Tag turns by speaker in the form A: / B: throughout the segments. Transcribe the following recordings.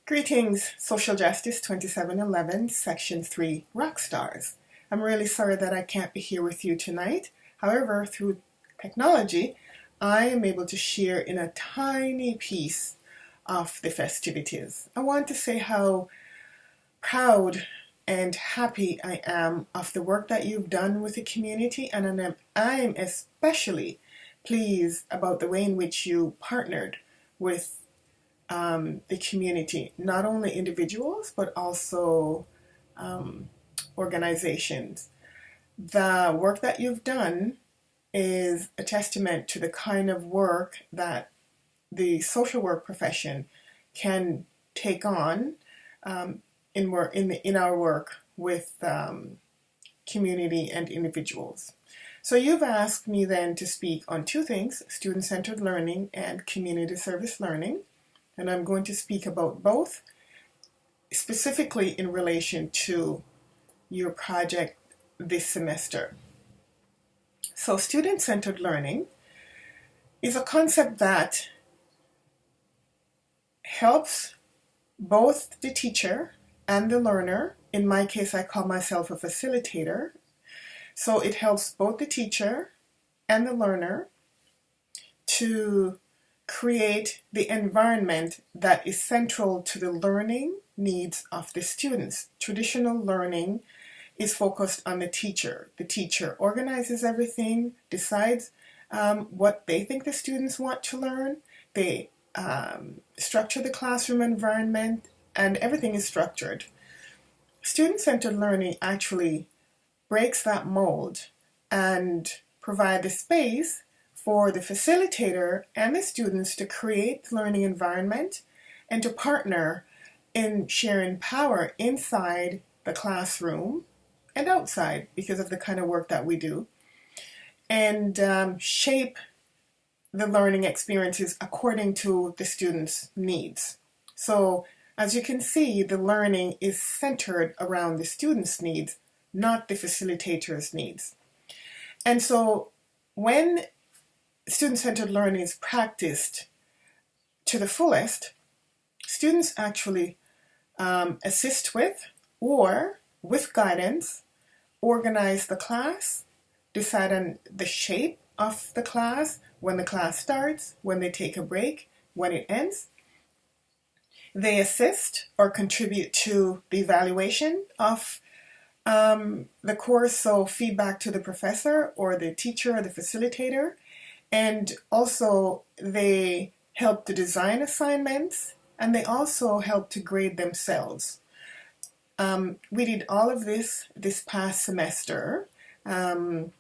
A: Greetings, Social Justice 2711, Section 3, Rock Stars. I'm really sorry that I can't be here with you tonight. However, through technology, I am able to share in a tiny piece of the festivities. I want to say how proud and happy I am of the work that you've done with the community, and I'm especially pleased about the way in which you partnered with the community, not only individuals, but also organizations. The work that you've done is a testament to the kind of work that the social work profession can take on in our work with community and individuals. So you've asked me then to speak on two things, student-centered learning and community service learning. And I'm going to speak about both, specifically in relation to your project this semester. So student-centered learning is a concept that helps both the teacher and the learner. In my case, I call myself a facilitator. So it helps both the teacher and the learner to create the environment that is central to the learning needs of the students. Traditional learning is focused on the teacher. The teacher organizes everything, decides what they think the students want to learn. They structure the classroom environment, and everything is structured. Student-centered learning actually breaks that mold and provides the space for the facilitator and the students to create the learning environment and to partner in sharing power inside the classroom and outside because of the kind of work that we do, and shape the learning experiences according to the students' needs. So as you can see, the learning is centered around the students' needs, not the facilitator's needs. And so when student-centered learning is practiced to the fullest, students actually assist with, or with guidance, organize the class, decide on the shape of the class, when the class starts, when they take a break, when it ends. They assist or contribute to the evaluation of the course, so feedback to the professor or the teacher or the facilitator. And also they help to design assignments, and they also help to grade themselves. We did all of this past semester, and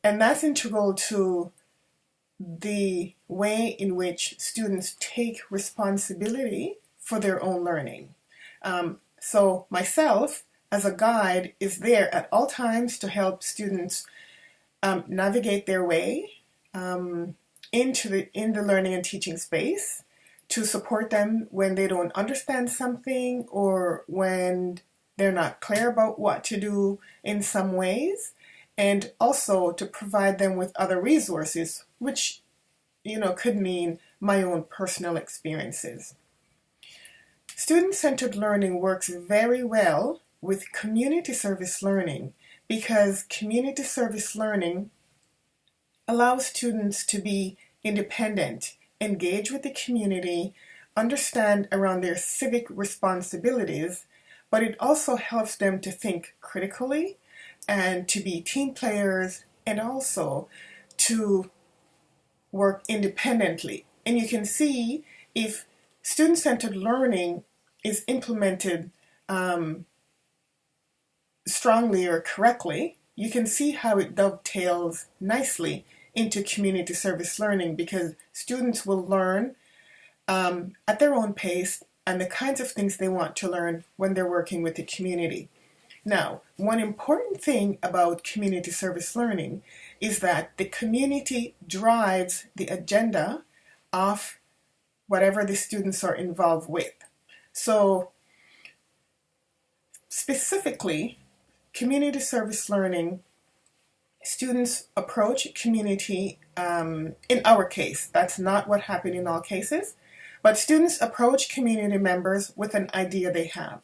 A: that's integral to the way in which students take responsibility for their own learning. So myself, as a guide, is there at all times to help students navigate their way in the learning and teaching space, to support them when they don't understand something or when they're not clear about what to do in some ways, and also to provide them with other resources, which could mean my own personal experiences. Student-centered learning works very well with community service learning, because community service learning allows students to be independent, engage with the community, understand around their civic responsibilities, but it also helps them to think critically and to be team players, and also to work independently. And you can see if student-centered learning is implemented strongly or correctly, you can see how it dovetails nicely into community service learning, because students will learn at their own pace and the kinds of things they want to learn when they're working with the community. Now, one important thing about community service learning is that the community drives the agenda of whatever the students are involved with. So specifically, community service learning, students approach community, in our case, that's not what happened in all cases, But students approach community members with an idea they have.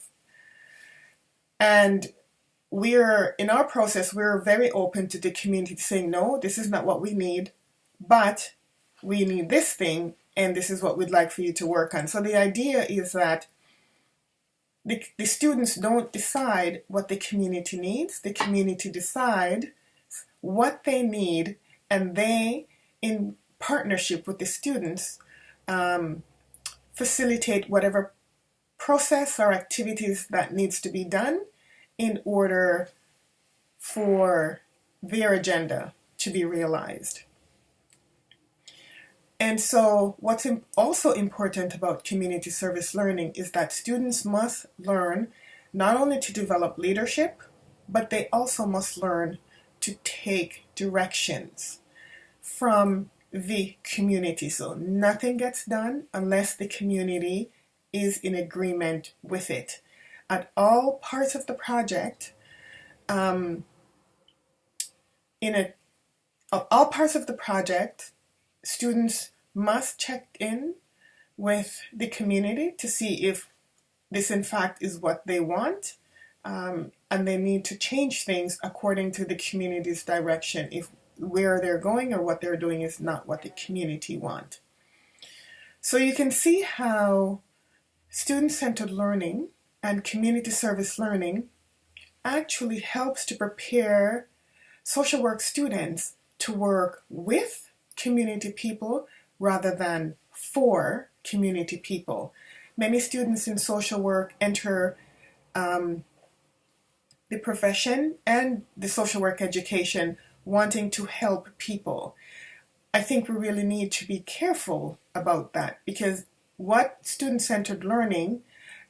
A: And in our process, we're very open to the community saying, no, this is not what we need, but we need this thing, and this is what we'd like for you to work on. So the idea is that the students don't decide what the community needs. The community decide what they need, and they, in partnership with the students, facilitate whatever process or activities that needs to be done in order for their agenda to be realized. And so what's also important about community service learning is that students must learn not only to develop leadership, but they also must learn to take directions from the community. So nothing gets done unless the community is in agreement with it. At all parts of the project, students must check in with the community to see if this in fact is what they want, and they need to change things according to the community's direction if where they're going or what they're doing is not what the community want. So you can see how student-centered learning and community service learning actually helps to prepare social work students to work with community people rather than for community people. Many students in social work enter the profession and the social work education wanting to help people. I think we really need to be careful about that, because what student-centered learning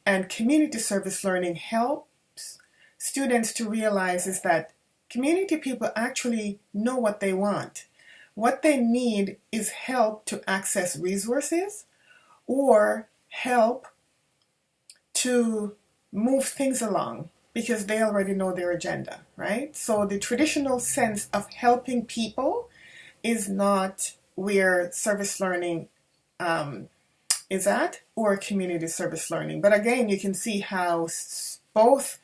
A: and community service learning helps students to realize is that community people actually know what they want. What they need is help to access resources or help to move things along because they already know their agenda, right? So the traditional sense of helping people is not where service learning is at, or community service learning. But again, you can see how both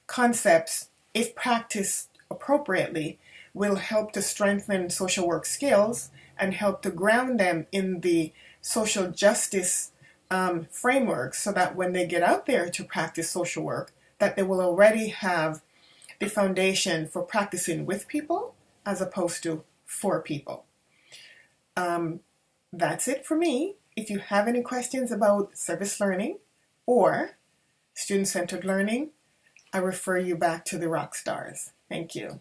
A: concepts, if practiced appropriately, will help to strengthen social work skills and help to ground them in the social justice framework, so that when they get out there to practice social work, that they will already have the foundation for practicing with people as opposed to for people. That's it for me. If you have any questions about service learning or student-centered learning, I refer you back to the rock stars. Thank you.